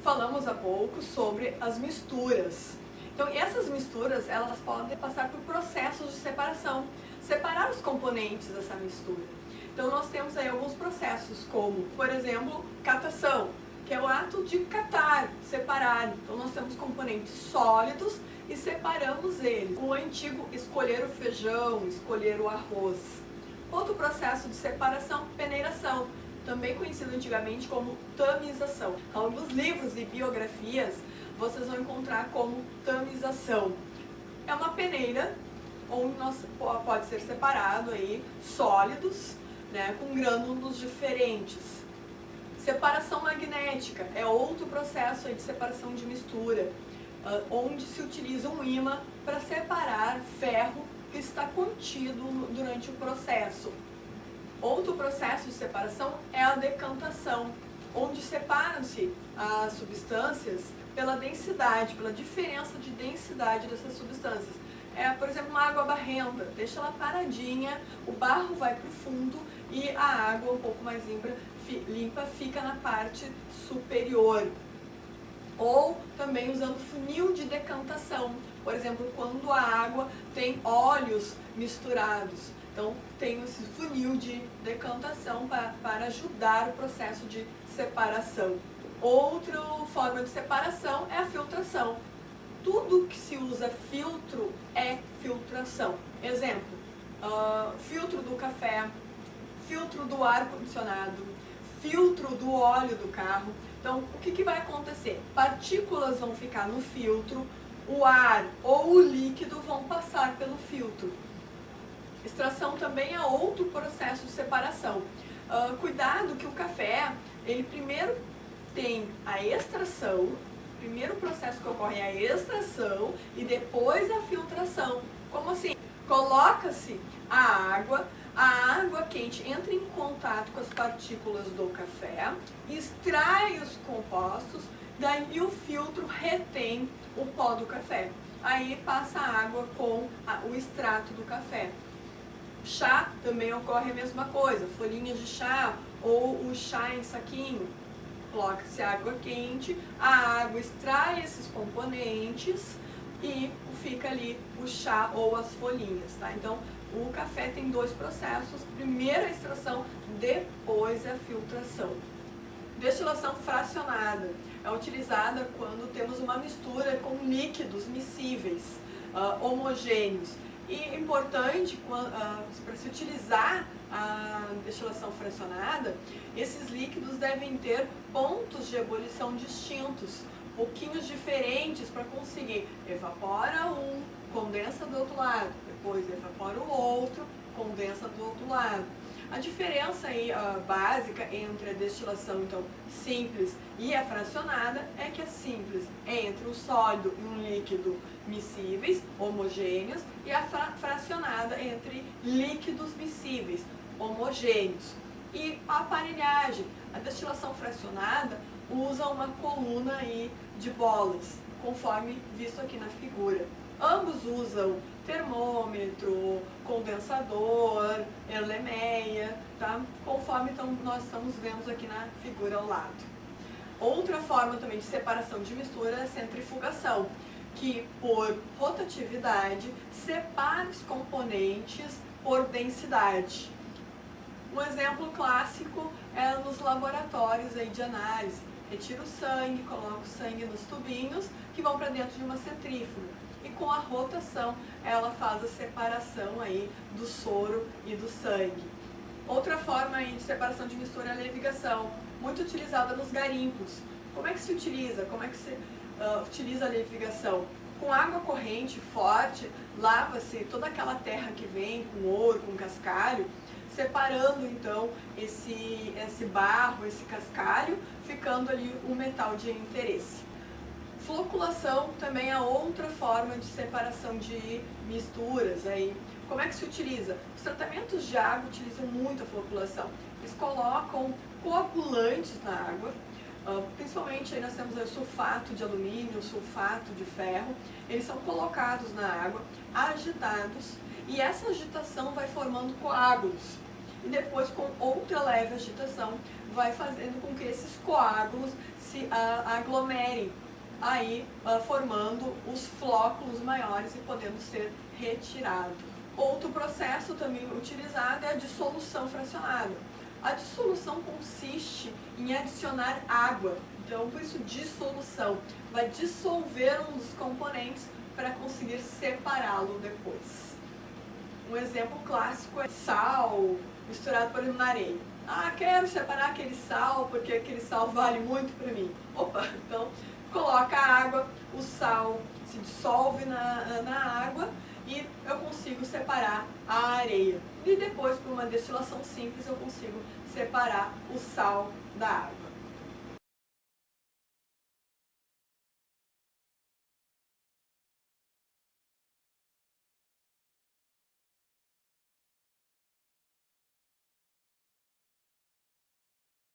falamos há pouco sobre as misturas. Então, essas misturas, elas podem passar por processos de separação, separar os componentes dessa mistura. Então, nós temos aí alguns processos, como, por exemplo, catação, que é o ato de catar, separar. Então, nós temos componentes sólidos e separamos eles. O antigo escolher o feijão, escolher o arroz. Outro processo de separação, peneiração, também conhecido antigamente como tamização. Alguns livros e biografias vocês vão encontrar como tamização. É uma peneira onde pode ser separado aí sólidos, né, com grânulos diferentes. Separação magnética é outro processo aí de separação de mistura, onde se utiliza um ímã para separar ferro que está contido durante o processo. Outro processo de separação é a decantação, onde separam-se as substâncias pela densidade, pela diferença de densidade dessas substâncias. Por exemplo, uma água barrenta, deixa ela paradinha, o barro vai para o fundo e a água um pouco mais limpa fica na parte superior. Ou também usando funil de decantação, por exemplo, quando a água tem óleos misturados. Então, tem esse funil de decantação para ajudar o processo de separação. Outra forma de separação é a filtração. Tudo que se usa filtro é filtração. Exemplo, filtro do café, filtro do ar-condicionado, filtro do óleo do carro. Então, o que vai acontecer? Partículas vão ficar no filtro, o ar ou o líquido vão passar pelo filtro. Extração também é outro processo de separação. Cuidado que o café, ele primeiro tem a extração, primeiro processo que ocorre é a extração e depois a filtração. Como assim? Coloca-se a água quente entra em contato com as partículas do café, extrai os compostos, daí o filtro retém o pó do café. Aí passa a água com o extrato do café. Chá também ocorre a mesma coisa, folhinhas de chá ou o chá em saquinho. Coloca-se água quente, a água extrai esses componentes e fica ali o chá ou as folhinhas, tá? Então, o café tem dois processos, primeiro a extração, depois a filtração. Destilação fracionada é utilizada quando temos uma mistura com líquidos miscíveis, homogêneos. E é importante, para se utilizar a destilação fracionada, esses líquidos devem ter pontos de ebulição distintos, pouquinhos diferentes para conseguir evapora um, condensa do outro lado, depois evapora o outro, condensa do outro lado. A diferença aí, básica entre a destilação então, simples e a fracionada é que a simples é entre um sólido e um líquido miscíveis, homogêneos, e a fracionada entre líquidos miscíveis, homogêneos. E a aparelhagem, a destilação fracionada usa uma coluna aí de bolas, conforme visto aqui na figura. Ambos usam termômetro, condensador, erlemeia, tá? Conforme então, nós estamos vendo aqui na figura ao lado. Outra forma também de separação de mistura é a centrifugação, que por rotatividade separa os componentes por densidade. Um exemplo clássico é nos laboratórios aí de análise. Retira o sangue, coloca o sangue nos tubinhos que vão para dentro de uma centrífuga. E com a rotação, ela faz a separação aí do soro e do sangue. Outra forma aí de separação de mistura é a levigação, muito utilizada nos garimpos. Como é que se utiliza? Como é que se utiliza a levigação? Com água corrente forte, lava-se toda aquela terra que vem com ouro, com cascalho, separando então esse barro, esse cascalho, ficando ali o metal de interesse. Floculação também é outra forma de separação de misturas. Aí, como é que se utiliza? Os tratamentos de água utilizam muito a floculação. Eles colocam coagulantes na água, principalmente aí nós temos o sulfato de alumínio, o sulfato de ferro. Eles são colocados na água, agitados, e essa agitação vai formando coágulos. E depois, com outra leve agitação, vai fazendo com que esses coágulos se aglomerem, aí formando os flóculos maiores e podendo ser retirado. Outro processo também utilizado é a dissolução fracionada. A dissolução consiste em adicionar água, então por isso dissolução, vai dissolver um dos componentes para conseguir separá-lo depois. Um exemplo clássico é sal misturado, por exemplo, na areia. Ah, quero separar aquele sal porque aquele sal vale muito para mim. Opa, então coloca a água, o sal se dissolve na água e eu consigo separar a areia. E depois, por uma destilação simples, eu consigo separar o sal da água.